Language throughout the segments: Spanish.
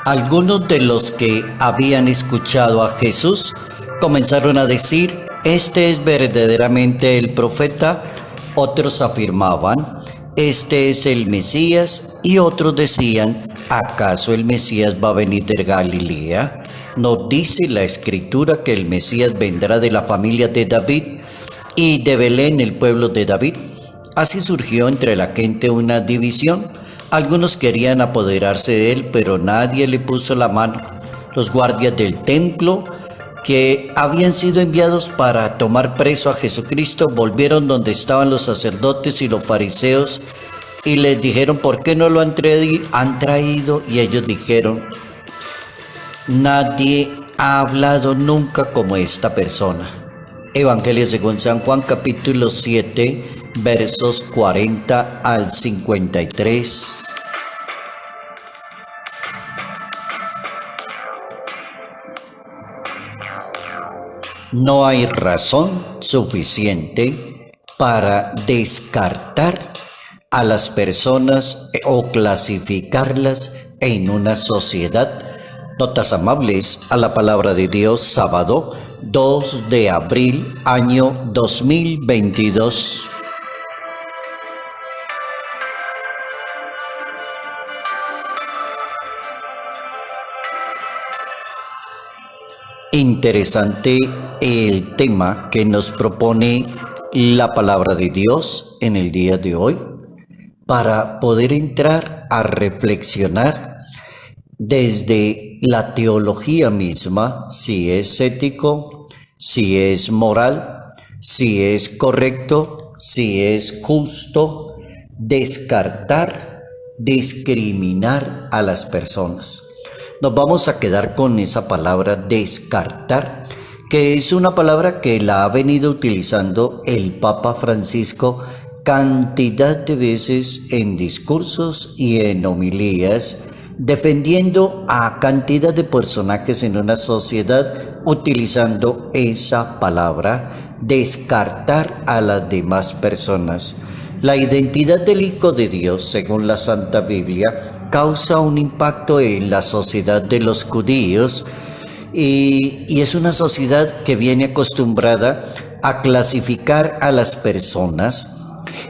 Algunos de los que habían escuchado a Jesús comenzaron a decir: "Este es verdaderamente el profeta". Otros afirmaban: "Este es el Mesías", y otros decían: "¿Acaso el Mesías va a venir de Galilea? ¿No dice la Escritura que el Mesías vendrá de la familia de David y de Belén, el pueblo de David?". Así surgió entre la gente una división. Algunos querían apoderarse de él, pero nadie le puso la mano. Los guardias del templo, que habían sido enviados para tomar preso a Jesucristo, volvieron donde estaban los sacerdotes y los fariseos y les dijeron: "¿Por qué no lo han traído?". Y ellos dijeron: "Nadie ha hablado nunca como esta persona". Evangelio según San Juan, capítulo 7, versos 40 al 53. No hay razón suficiente para descartar a las personas o clasificarlas en una sociedad. Notas amables a la palabra de Dios, sábado 2 de abril, año 2022. Interesante el tema que nos propone la palabra de Dios en el día de hoy, para poder entrar a reflexionar desde la teología misma, si es ético, si es moral, si es correcto, si es justo descartar, discriminar a las personas. Nos vamos a quedar con esa palabra descartar, que es una palabra que la ha venido utilizando el Papa Francisco cantidad de veces en discursos y en homilías, defendiendo a cantidad de personajes en una sociedad utilizando esa palabra, descartar a las demás personas. La identidad del Hijo de Dios, según la Santa Biblia, causa un impacto en la sociedad de los judíos y es una sociedad que viene acostumbrada a clasificar a las personas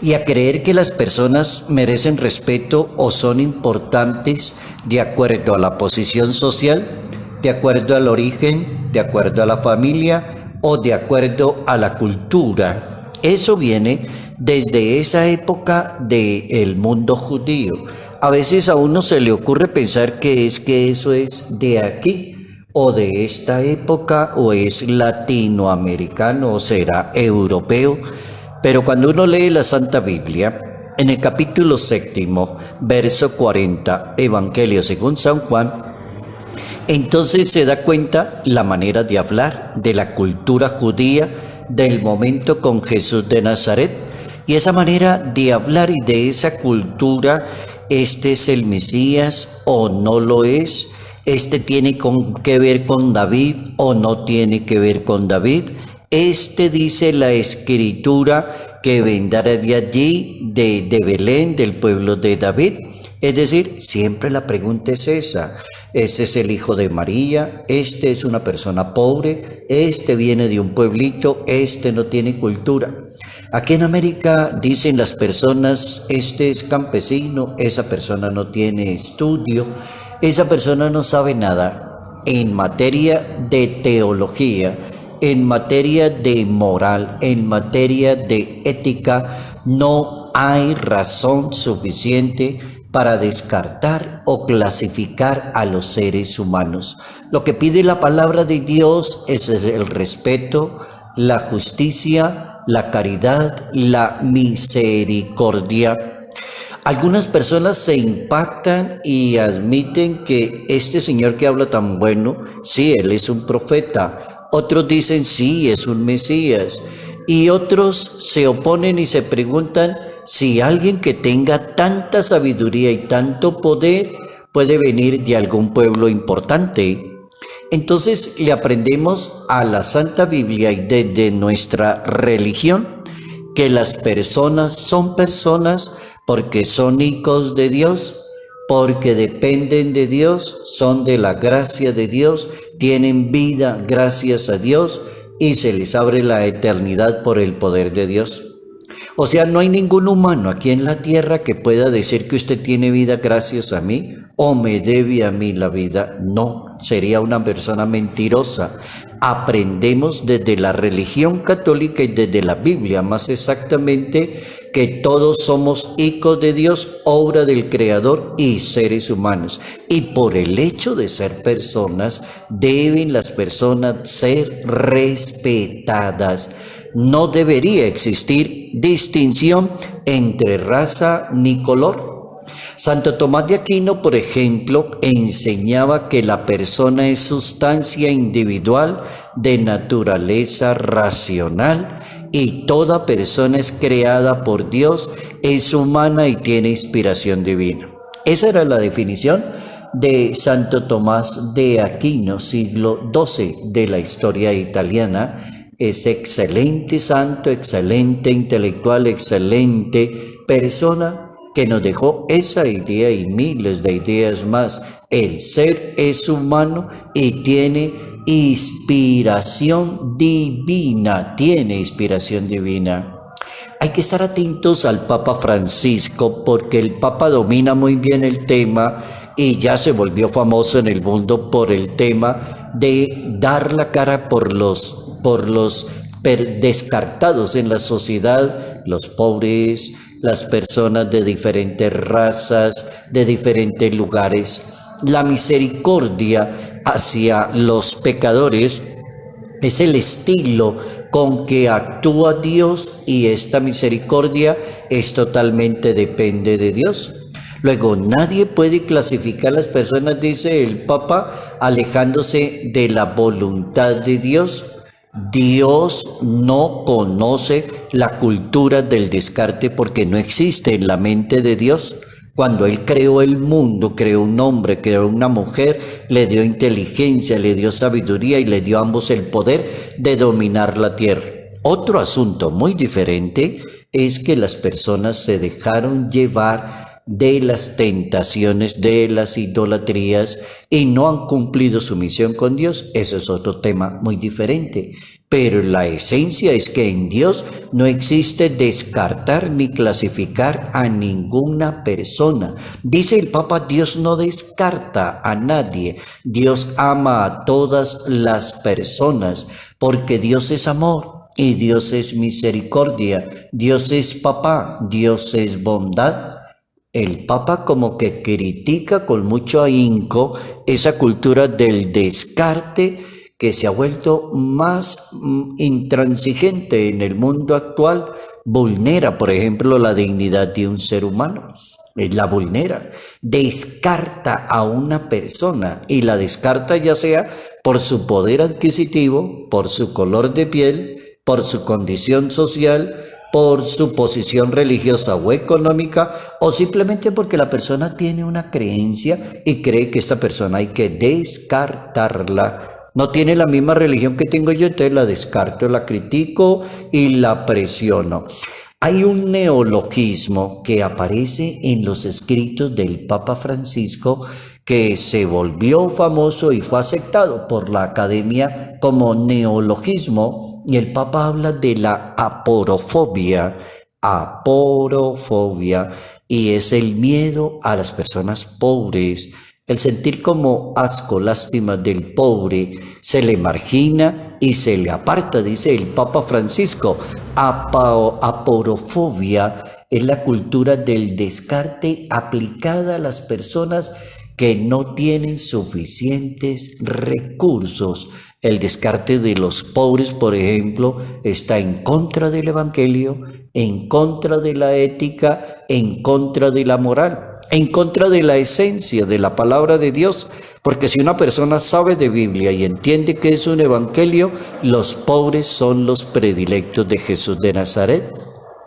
y a creer que las personas merecen respeto o son importantes de acuerdo a la posición social, de acuerdo al origen, de acuerdo a la familia o de acuerdo a la cultura. Eso viene desde esa época del mundo judío. A veces a uno se le ocurre pensar que eso es de aquí o de esta época o es latinoamericano o será europeo. Pero cuando uno lee la Santa Biblia, en el capítulo 7, verso 40, Evangelio según San Juan, entonces se da cuenta la manera de hablar de la cultura judía del momento con Jesús de Nazaret. Y esa manera de hablar y de esa cultura: este es el Mesías o no lo es, este tiene que ver con David o no tiene que ver con David, este dice la Escritura que vendrá de allí, de Belén, del pueblo de David. Es decir, siempre la pregunta es esa: este es el hijo de María, este es una persona pobre, este viene de un pueblito, este no tiene cultura. Aquí en América dicen las personas: este es campesino, esa persona no tiene estudio, esa persona no sabe nada. En materia de teología, en materia de moral, en materia de ética, no hay razón suficiente para descartar o clasificar a los seres humanos. Lo que pide la palabra de Dios es el respeto, la justicia, la caridad, la misericordia. Algunas personas se impactan y admiten que este señor que habla tan bueno, sí, él es un profeta. Otros dicen: sí, es un Mesías. Y otros se oponen y se preguntan si alguien que tenga tanta sabiduría y tanto poder puede venir de algún pueblo importante. Entonces le aprendemos a la Santa Biblia y desde nuestra religión que las personas son personas porque son hijos de Dios, porque dependen de Dios, son de la gracia de Dios, tienen vida gracias a Dios y se les abre la eternidad por el poder de Dios. O sea, no hay ningún humano aquí en la tierra que pueda decir que usted tiene vida gracias a mí o me debe a mí la vida. No, sería una persona mentirosa. Aprendemos desde la religión católica y desde la Biblia, más exactamente, que todos somos hijos de Dios, obra del Creador y seres humanos. Y por el hecho de ser personas, deben las personas ser respetadas. No debería existir distinción entre raza ni color. Santo Tomás de Aquino, por ejemplo, enseñaba que la persona es sustancia individual de naturaleza racional y toda persona es creada por Dios, es humana y tiene inspiración divina. Esa era la definición de Santo Tomás de Aquino, siglo XII de la historia italiana. Es excelente santo, excelente intelectual, excelente persona que nos dejó esa idea y miles de ideas más. El ser es humano y tiene inspiración divina, Hay que estar atentos al Papa Francisco porque el Papa domina muy bien el tema y ya se volvió famoso en el mundo por el tema de dar la cara por los descartados en la sociedad, los pobres, las personas de diferentes razas, de diferentes lugares. La misericordia hacia los pecadores es el estilo con que actúa Dios y esta misericordia es totalmente depende de Dios. Luego, nadie puede clasificar a las personas, dice el Papa, alejándose de la voluntad de Dios. Dios no conoce la cultura del descarte porque no existe en la mente de Dios. Cuando Él creó el mundo, creó un hombre, creó una mujer, le dio inteligencia, le dio sabiduría y le dio a ambos el poder de dominar la tierra. Otro asunto muy diferente es que las personas se dejaron llevar de las tentaciones, de las idolatrías y no han cumplido su misión con Dios. Eso es otro tema muy diferente. Pero la esencia es que en Dios no existe descartar ni clasificar a ninguna persona. Dice el Papa, Dios no descarta a nadie. Dios ama a todas las personas porque Dios es amor y Dios es misericordia. Dios es papá, Dios es bondad. El Papa como que critica con mucho ahínco esa cultura del descarte que se ha vuelto más intransigente en el mundo actual, vulnera, por ejemplo, la dignidad de un ser humano. La vulnera, descarta a una persona y la descarta ya sea por su poder adquisitivo, por su color de piel, por su condición social, por su posición religiosa o económica, o simplemente porque la persona tiene una creencia y cree que esta persona hay que descartarla. No tiene la misma religión que tengo yo, entonces la descarto, la critico y la presiono. Hay un neologismo que aparece en los escritos del Papa Francisco que se volvió famoso y fue aceptado por la academia como neologismo, y el Papa habla de la aporofobia, y es el miedo a las personas pobres, el sentir como asco, lástima del pobre, se le margina y se le aparta, dice el Papa Francisco. Aporofobia es la cultura del descarte aplicada a las personas que no tienen suficientes recursos. El descarte de los pobres, por ejemplo, está en contra del Evangelio, en contra de la ética, en contra de la moral, en contra de la esencia de la palabra de Dios. Porque si una persona sabe de Biblia y entiende que es un Evangelio, los pobres son los predilectos de Jesús de Nazaret.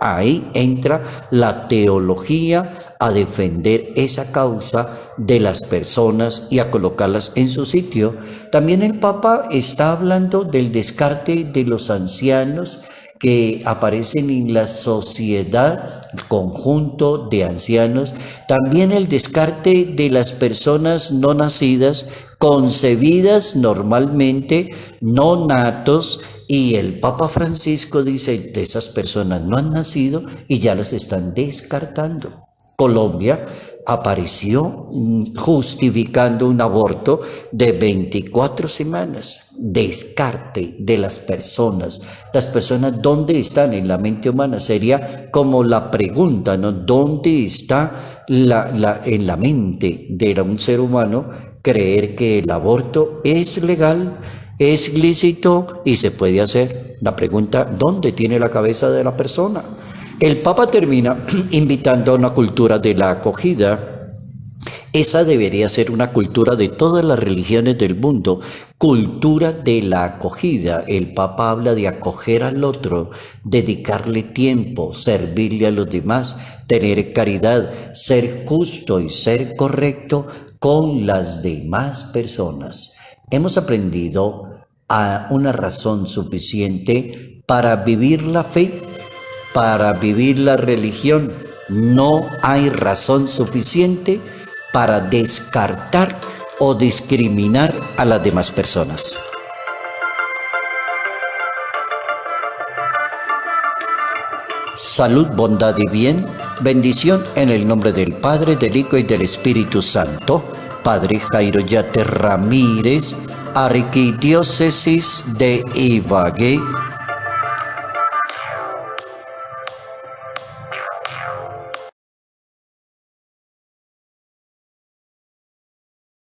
Ahí entra la teología a defender esa causa de las personas y a colocarlas en su sitio. También el Papa está hablando del descarte de los ancianos que aparecen en la sociedad, conjunto de ancianos, también el descarte de las personas no nacidas, concebidas normalmente, no natos, y el Papa Francisco dice, de esas personas no han nacido y ya las están descartando. Colombia apareció justificando un aborto de 24 semanas. Descarte de las personas. Las personas, ¿dónde están en la mente humana? Sería como la pregunta, ¿no? ¿Dónde está en la mente de un ser humano creer que el aborto es legal, es lícito y se puede hacer? La pregunta, ¿dónde tiene la cabeza de la persona? El Papa termina invitando a una cultura de la acogida. Esa debería ser una cultura de todas las religiones del mundo, cultura de la acogida. El Papa habla de acoger al otro, dedicarle tiempo, servirle a los demás, tener caridad, ser justo y ser correcto con las demás personas. Hemos aprendido a una razón suficiente para vivir la fe, para vivir la religión. No hay razón suficiente para descartar o discriminar a las demás personas. Salud, bondad y bien, bendición en el nombre del Padre, del Hijo y del Espíritu Santo. Padre Jairo Yate Ramírez, Arquidiócesis de Ibagué,